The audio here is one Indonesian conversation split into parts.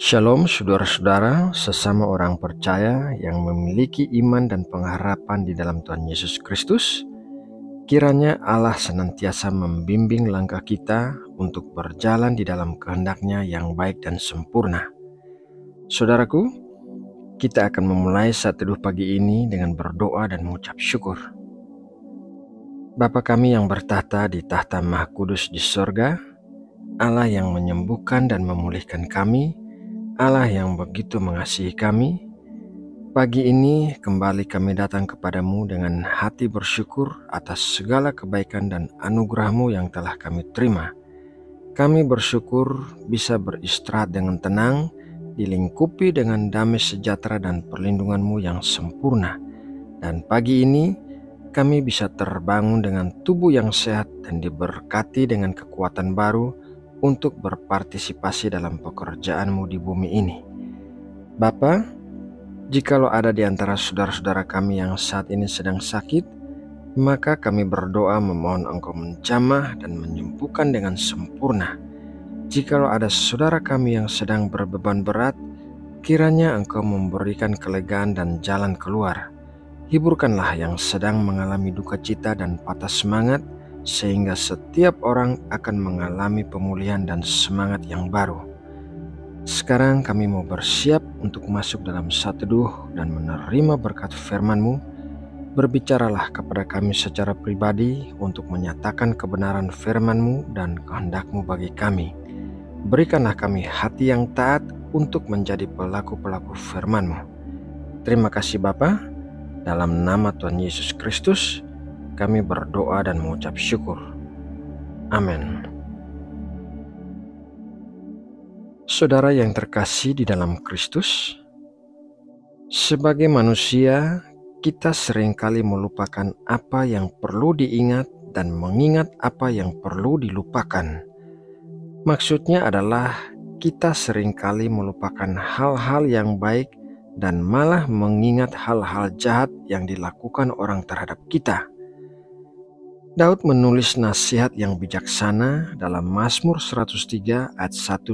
Shalom saudara-saudara, sesama orang percaya yang memiliki iman dan pengharapan di dalam Tuhan Yesus Kristus. Kiranya Allah senantiasa membimbing langkah kita untuk berjalan di dalam kehendak-Nya yang baik dan sempurna. Saudaraku, kita akan memulai saat teduh pagi ini dengan berdoa dan mengucap syukur. Bapa kami yang bertahta di tahta Maha Kudus di sorga, Allah yang menyembuhkan dan memulihkan kami, Allah yang begitu mengasihi kami, pagi ini kembali kami datang kepadamu dengan hati bersyukur atas segala kebaikan dan anugerah-Mu yang telah kami terima. Kami bersyukur bisa beristirahat dengan tenang, dilingkupi dengan damai sejahtera dan perlindungan-Mu yang sempurna. Dan pagi ini kami bisa terbangun dengan tubuh yang sehat dan diberkati dengan kekuatan baru untuk berpartisipasi dalam pekerjaan-Mu di bumi ini. Bapa, jikalau ada di antara saudara-saudara kami yang saat ini sedang sakit, maka kami berdoa memohon Engkau menjamah dan menyembuhkan dengan sempurna. Jikalau ada saudara kami yang sedang berbeban berat, kiranya Engkau memberikan kelegaan dan jalan keluar. Hiburkanlah yang sedang mengalami duka cita dan patah semangat, sehingga setiap orang akan mengalami pemulihan dan semangat yang baru. Sekarang kami mau bersiap untuk masuk dalam saat teduh dan menerima berkat firman-Mu. Berbicaralah kepada kami secara pribadi untuk menyatakan kebenaran firman-Mu dan kehendak-Mu bagi kami. Berikanlah kami hati yang taat untuk menjadi pelaku-pelaku firman-Mu. Terima kasih Bapa, dalam nama Tuhan Yesus Kristus kami berdoa dan mengucap syukur. Amin. Saudara yang terkasih di dalam Kristus, sebagai manusia, kita seringkali melupakan apa yang perlu diingat dan mengingat apa yang perlu dilupakan. Maksudnya adalah kita seringkali melupakan hal-hal yang baik dan malah mengingat hal-hal jahat yang dilakukan orang terhadap kita. Daud menulis nasihat yang bijaksana dalam Mazmur 103 ayat 1-2.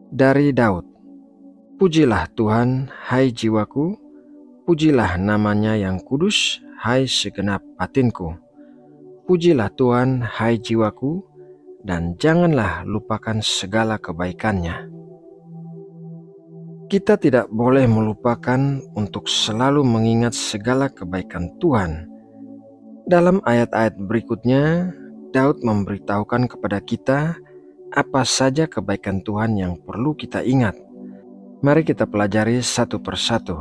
Dari Daud, pujilah Tuhan, hai jiwaku, pujilah namanya yang kudus, hai segenap batinku. Pujilah Tuhan, hai jiwaku, dan janganlah lupakan segala kebaikannya. Kita tidak boleh melupakan untuk selalu mengingat segala kebaikan Tuhan. Dalam ayat-ayat berikutnya, Daud memberitahukan kepada kita apa saja kebaikan Tuhan yang perlu kita ingat. Mari kita pelajari satu persatu.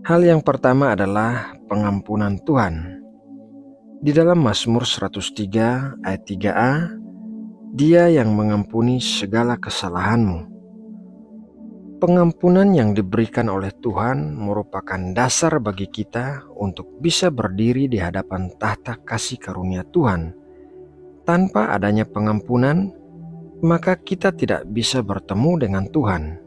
Hal yang pertama adalah pengampunan Tuhan. Di dalam Mazmur 103 ayat 3a, Dia yang mengampuni segala kesalahanmu. Pengampunan yang diberikan oleh Tuhan merupakan dasar bagi kita untuk bisa berdiri di hadapan tahta kasih karunia Tuhan. Tanpa adanya pengampunan, maka kita tidak bisa bertemu dengan Tuhan.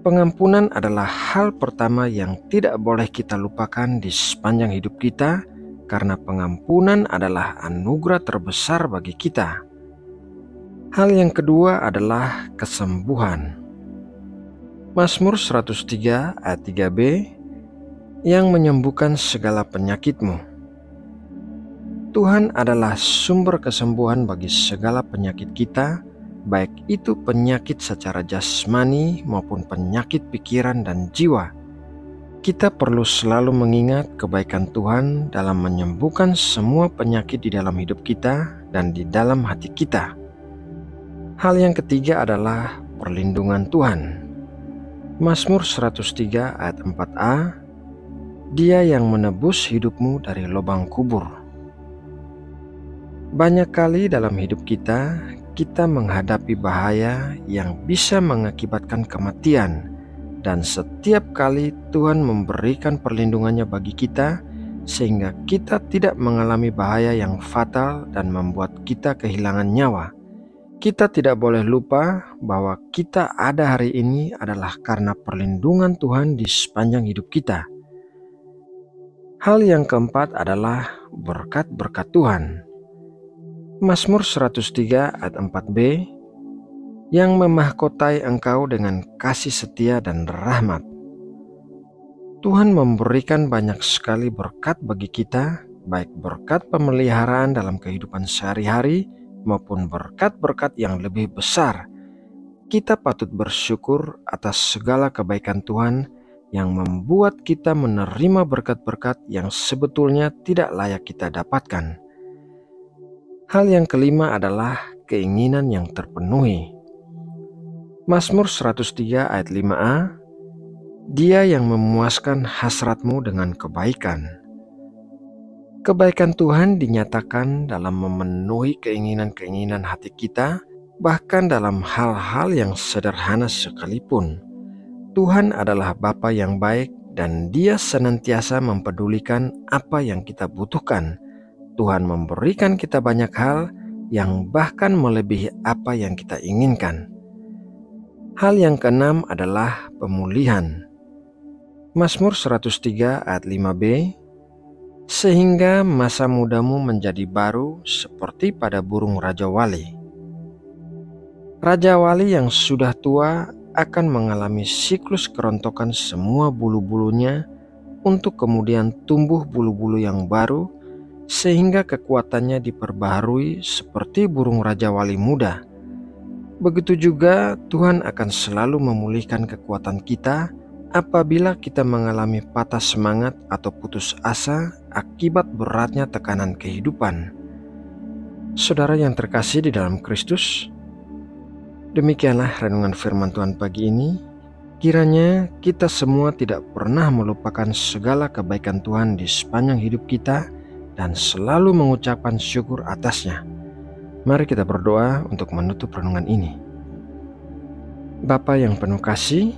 Pengampunan adalah hal pertama yang tidak boleh kita lupakan di sepanjang hidup kita, karena pengampunan adalah anugerah terbesar bagi kita. Hal yang kedua adalah kesembuhan. Mazmur 103 ayat 3b, yang menyembuhkan segala penyakitmu. Tuhan adalah sumber kesembuhan bagi segala penyakit kita, baik itu penyakit secara jasmani maupun penyakit pikiran dan jiwa. Kita perlu selalu mengingat kebaikan Tuhan dalam menyembuhkan semua penyakit di dalam hidup kita dan di dalam hati kita. Hal yang ketiga adalah perlindungan Tuhan. Mazmur 103 ayat 4a, Dia yang menebus hidupmu dari lubang kubur. Banyak kali dalam hidup kita menghadapi bahaya yang bisa mengakibatkan kematian, dan setiap kali Tuhan memberikan perlindungannya bagi kita, sehingga kita tidak mengalami bahaya yang fatal dan membuat kita kehilangan nyawa. Kita tidak boleh lupa bahwa kita ada hari ini adalah karena perlindungan Tuhan di sepanjang hidup kita. Hal yang keempat adalah berkat-berkat Tuhan. Mazmur 103 ayat 4b, yang memahkotai engkau dengan kasih setia dan rahmat. Tuhan memberikan banyak sekali berkat bagi kita, baik berkat pemeliharaan dalam kehidupan sehari-hari maupun berkat-berkat yang lebih besar. Kita patut bersyukur atas segala kebaikan Tuhan yang membuat kita menerima berkat-berkat yang sebetulnya tidak layak kita dapatkan. Hal yang kelima adalah keinginan yang terpenuhi. Mazmur 103 ayat 5a, Dia yang memuaskan hasratmu dengan kebaikan. Kebaikan Tuhan dinyatakan dalam memenuhi keinginan-keinginan hati kita, bahkan dalam hal-hal yang sederhana sekalipun. Tuhan adalah Bapa yang baik dan Dia senantiasa mempedulikan apa yang kita butuhkan. Tuhan memberikan kita banyak hal yang bahkan melebihi apa yang kita inginkan. Hal yang keenam adalah pemulihan. Mazmur 103 ayat 5b, sehingga masa mudamu menjadi baru seperti pada burung Raja Wali. Raja Wali yang sudah tua akan mengalami siklus kerontokan semua bulu-bulunya untuk kemudian tumbuh bulu-bulu yang baru sehingga kekuatannya diperbaharui seperti burung Raja Wali muda. Begitu juga Tuhan akan selalu memulihkan kekuatan kita apabila kita mengalami patah semangat atau putus asa akibat beratnya tekanan kehidupan. Saudara yang terkasih di dalam Kristus, demikianlah renungan firman Tuhan pagi ini. Kiranya kita semua tidak pernah melupakan segala kebaikan Tuhan di sepanjang hidup kita dan selalu mengucapkan syukur atasnya. Mari kita berdoa untuk menutup renungan ini. Bapa yang penuh kasih,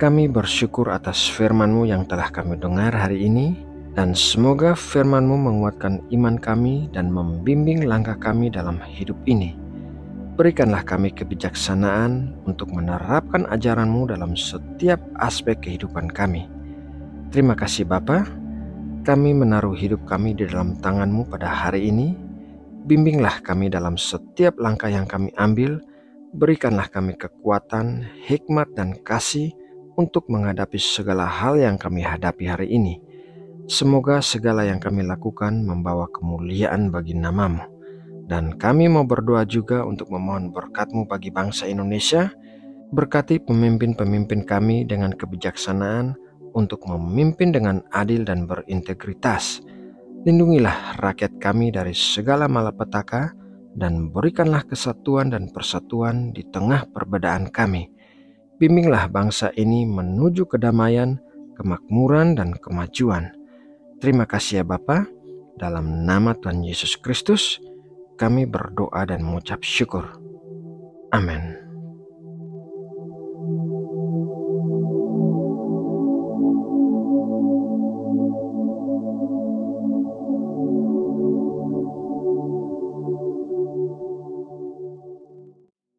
kami bersyukur atas firman-Mu yang telah kami dengar hari ini, dan semoga firman-Mu menguatkan iman kami dan membimbing langkah kami dalam hidup ini. Berikanlah kami kebijaksanaan untuk menerapkan ajaran-Mu dalam setiap aspek kehidupan kami. Terima kasih Bapa, kami menaruh hidup kami di dalam tangan-Mu pada hari ini. Bimbinglah kami dalam setiap langkah yang kami ambil. Berikanlah kami kekuatan, hikmat, dan kasih untuk menghadapi segala hal yang kami hadapi hari ini. Semoga segala yang kami lakukan membawa kemuliaan bagi nama-Mu. Dan kami mau berdoa juga untuk memohon berkat-Mu bagi bangsa Indonesia. Berkati pemimpin-pemimpin kami dengan kebijaksanaan untuk memimpin dengan adil dan berintegritas. Lindungilah rakyat kami dari segala malapetaka dan berikanlah kesatuan dan persatuan di tengah perbedaan kami. Bimbinglah bangsa ini menuju kedamaian, kemakmuran, dan kemajuan. Terima kasih ya Bapa, dalam nama Tuhan Yesus Kristus, kami berdoa dan mengucap syukur. Amin.